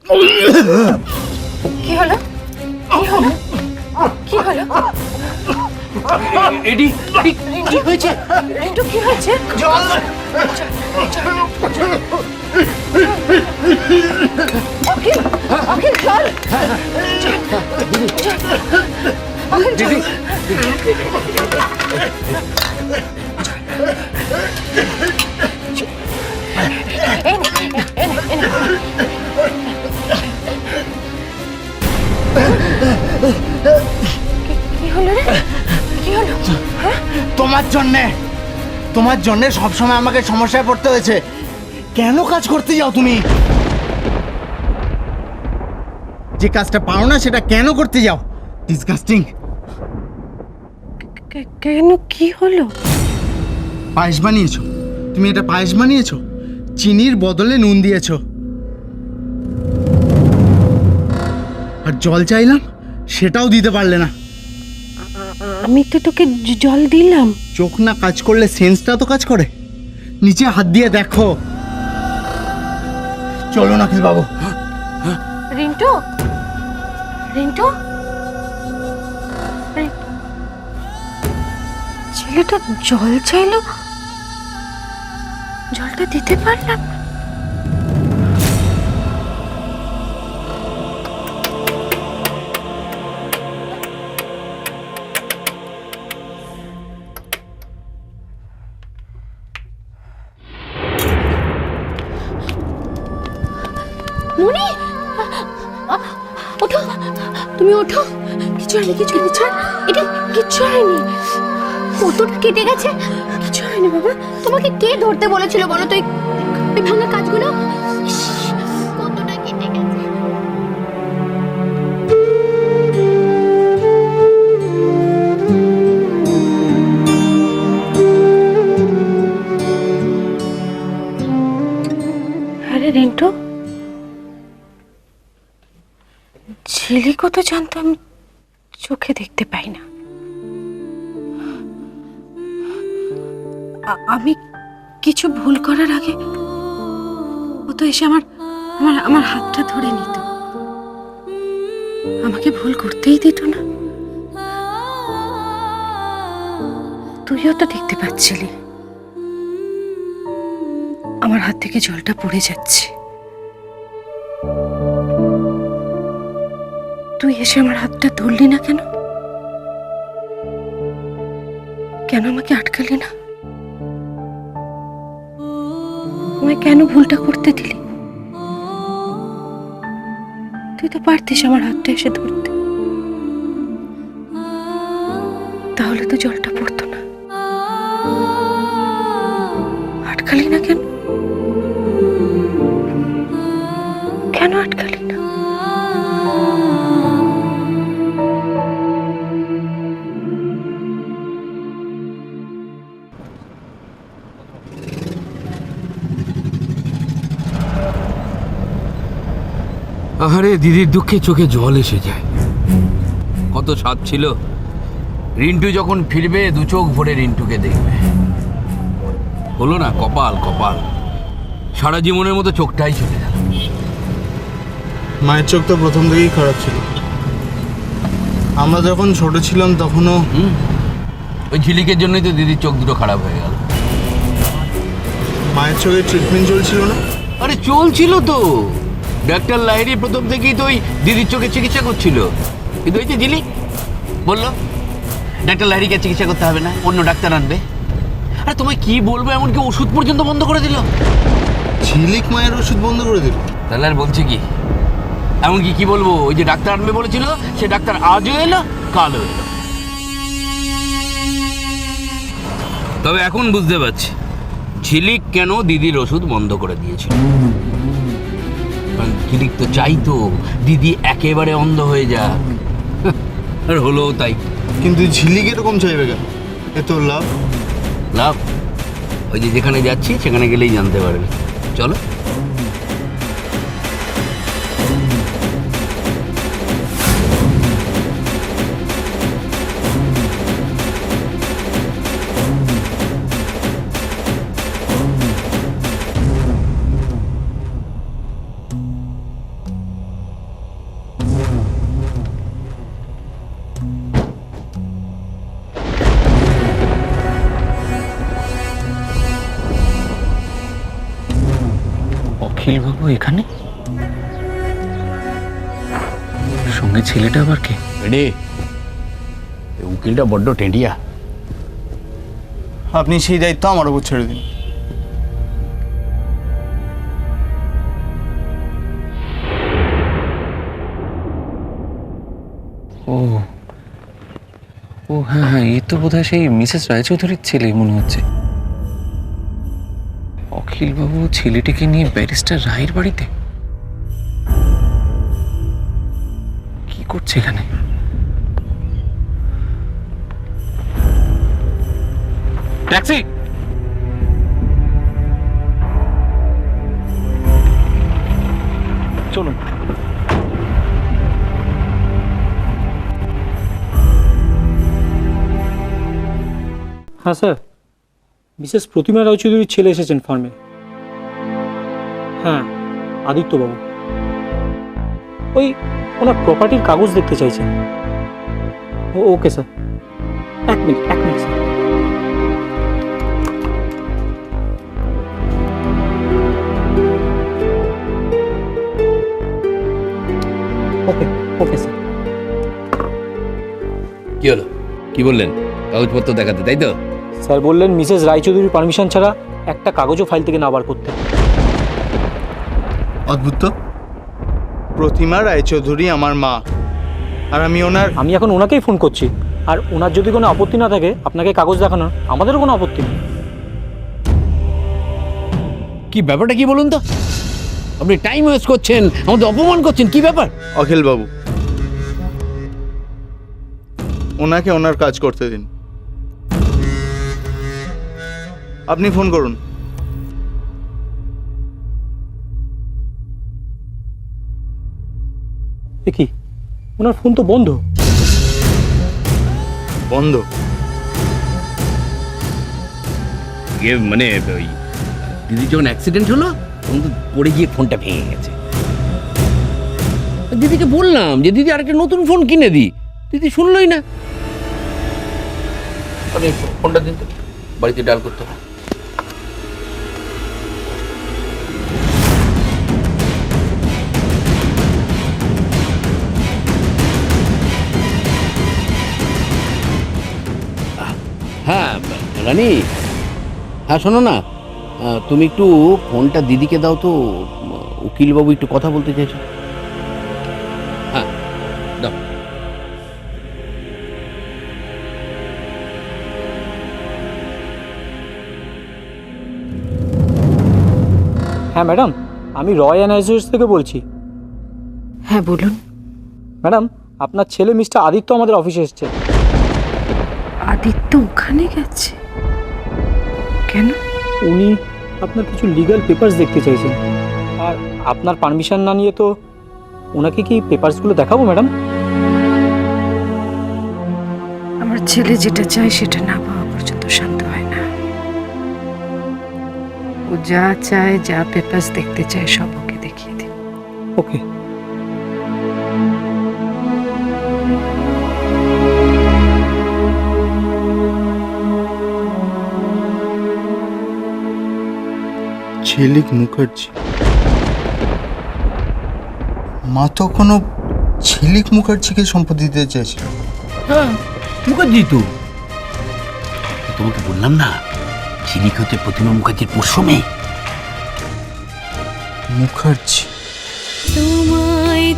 কি হলো? কি হলো? কি হলো? এডি কি হয়েছে? রিন্টু কি হয়েছে? জল! অখিল, অখিল চল। দিদি কি হলো রে? কি হলো? হ্যাঁ? তোমার জন্যে সবসময় আমাকে সমস্যায় পড়তে হয়েছে। কেন কাজ করতে যাও তুমি? যে কাজটা পারো না সেটা কেন করতে যাও? ডিসগাস্টিং। কেন, কি হলো? পায়েস বানিয়েছো, তুমি এটা পায়েস বানিয়েছো, চিনির বদলে নুন দিয়েছো। আর জল চাইলাম, সেটাও দিতে পারলে না। আমি তো তোকে জল দিলাম। চোখ না কাজ করলে সেন্সটা তো কাজ করে। নিচে হাত দিয়ে দেখো। চলো না বাবু। রিন্টু, রিন্টু, ছেলেটা জল চাইলো, জলটা দিতে পারলাম না। মুনি, ওঠো, তুমি ওঠো। কিছু হয়নি, কিছু হয়নি, ছাড়। এটা কিচ্ছু হয়নি। কতটা কেটে গেছে? কিছু হয়নি বাবা। তোমাকে কে ধরতে বলেছিল বলো তো এই ভাঙা কাজগুলো? ইস, কতটা কেটে গেছে। আরে রিন্টু, ঝিলিকও তো জানতো আমি চোখে দেখতে পাই না। আমি কিছু ভুল করার আগে ও তো এসে আমার আমার আমার হাতটা ধরে নিত, আমাকে ভুল করতেই দিত না। তুইও তো দেখতে পাচ্ছিলি আমার হাত থেকে জলটা পড়ে যাচ্ছে। তুই এসে আমার হাতটা ধরলি না কেন? কেন আমাকে আটকালি না? আমায় কেন ভুলটা করতে দিলি? তুই তো পারতিস আমার হাতটা এসে ধরতে, তাহলে তো জলটা পড়তো না। আটকালি না কেন? কেন আটকালি না? আহারে, দিদির দুঃখে চোখে জল এসে যায়। কত স্বাদ ছিল রিন্টু যখন ফিরবে দু চোখ ভরে রিন্টুকে দেখবে। হলো না, কপাল কপাল, সারা জীবনের মতো চোখটাই চলে গেল। মায়ের চোখ তো প্রথম থেকেই খারাপ ছিল। আমরা যখন ছোট ছিলাম তখনও ওই ঝিলিকের জন্যই তো দিদির চোখ দুটো খারাপ হয়ে গেল। মায়ের চোখে ট্রিটমেন্ট চলছিল না? আরে চলছিল তো, ডাক্তার লাহিড়ী প্রথম থেকেই তো ওই দিদির চোখে চিকিৎসা করছিল। কিন্তু ওই যে ঝিলিক বললো ডাক্তার লাহিড়ীকে চিকিৎসা করতে হবে না, অন্য ডাক্তার আনবে। আরে তোমায় কি বলবো, এমনকি ওষুধ পর্যন্ত বন্ধ করে দিল। ঝিলিক মায়ের ওষুধ বন্ধ করে দিল? তাহলে আর বলছে কি? এমনকি কি বলবো, ওই যে ডাক্তার আনবে বলেছিল সে ডাক্তার আজও এলো, কালও এলো। তবে এখন বুঝতে পারছি ঝিলিক কেন দিদির ওষুধ বন্ধ করে দিয়েছিল। কারণ ঝিলিক তো চাইতো দিদি একেবারে অন্ধ হয়ে যাক, আর হলো তাই। কিন্তু ঝিলিক এরকম চাইবে কেন? এ তো লাভ। লাভ? ওই যে যেখানে যাচ্ছি সেখানে গেলেই জানতে পারবে। চলো। অখিল বাবু এখানে, সঙ্গে ছেলেটা আবার কে? রে উকিলটা বড্ড টেঁটিয়া। আপনি সেই দায়িত্ব আমার উপর ছেড়ে দিন। ও ও হ্যাঁ হ্যাঁ, এ তো বোধহয় সেই মিসেস রায়চৌধুরীর ছেলে মনে হচ্ছে। অখিল বাবু ছেলেটিকে নিয়ে ব্যারিস্টার রায়ের বাড়িতে কি করছে এখানে? ট্যাক্সি! চলুন। হ্যাঁ স্যার, মিসেস প্রতিমা রায়চৌধুরীর ছেলে এসেছেন ফার্মে। হ্যাঁ, আদিত্যবাবু। ওই ওনার প্রপার্টির কাগজ দেখতে চাইছেন। ওকে স্যার, এক মিনিট স্যার। Okay sir. কি হলো, কি বললেন? কাগজপত্র দেখাতে, তাই তো? স্যার বললেন মিসেস রায়চৌধুরীর পারমিশন ছাড়া একটা কাগজও ফাইল থেকে না বার করতে। অদ্ভুত তো, প্রতিমা রায়চৌধুরী আমার মা, আর আমি এখন ওনাকেই ফোন করছি, আর ওনার যদি কোনো আপত্তি না থাকে আপনাকে কাগজ দেখানোর, আমাদেরও কোনো আপত্তি নেই। কি ব্যাপারটা কি বলুন তো? আপনি টাইম ওয়েস্ট করছেন, আমাদের অপমান করছেন, কি ব্যাপার? অখিল বাবু, ওনাকে ওনার কাজ করতে দিন। আপনি ফোন করুন। কি, ওনার ফোন তো বন্ধ। বন্ধ? মানে ওই দিদি যখন অ্যাক্সিডেন্ট হলো তখন তো পড়ে গিয়ে ফোনটা ভেঙে গেছে। দিদিকে বললাম যে দিদি আরেকটা নতুন ফোন কিনে দিই, দিদি শুনলই না। আপনি ফোনটা দিন তো, বাড়িতে ডায়াল করতে হবে। হ্যাঁ রানী, হ্যাঁ শোনো না, তুমি একটু ফোনটা দিদিকে দাও তো, উকিলবাবু একটু কথা বলতে চাইছো। হ্যাঁ দাও। হ্যাঁ ম্যাডাম, আমি রয় অ্যানালাইসিস থেকে বলছি। হ্যাঁ বলুন। ম্যাডাম, আপনার ছেলে মিস্টার আদিত্য আমাদের অফিসে এসেছে। আদিত্য ওখানে গেছে কেন? উনি আপনার কিছু লিগ্যাল পেপারস দেখতে চাইছেন, আর আপনার পারমিশন না নিয়ে তো ওনাকে কি পেপারসগুলো দেখাবো ম্যাডাম? আমার ছেলে যেটা চায় সেটা না পাওয়া পর্যন্ত শান্ত হয় না। ও যা চায়, যা পেপারস দেখতে চায় সব ওকে দেখিয়ে দিন। ওকে। ঝিলিক মুখার্জি, মা তো কোনো ঝিলিক মুখার্জিকে সম্পত্তি দিতে চাইছে। হ্যাঁ মুখার্জি তো, তোমাকে বললাম না ঝিলিক হচ্ছে প্রতিমা মুখার্জির পোষ্য মেয়ে। মুখার্জি? তোমায়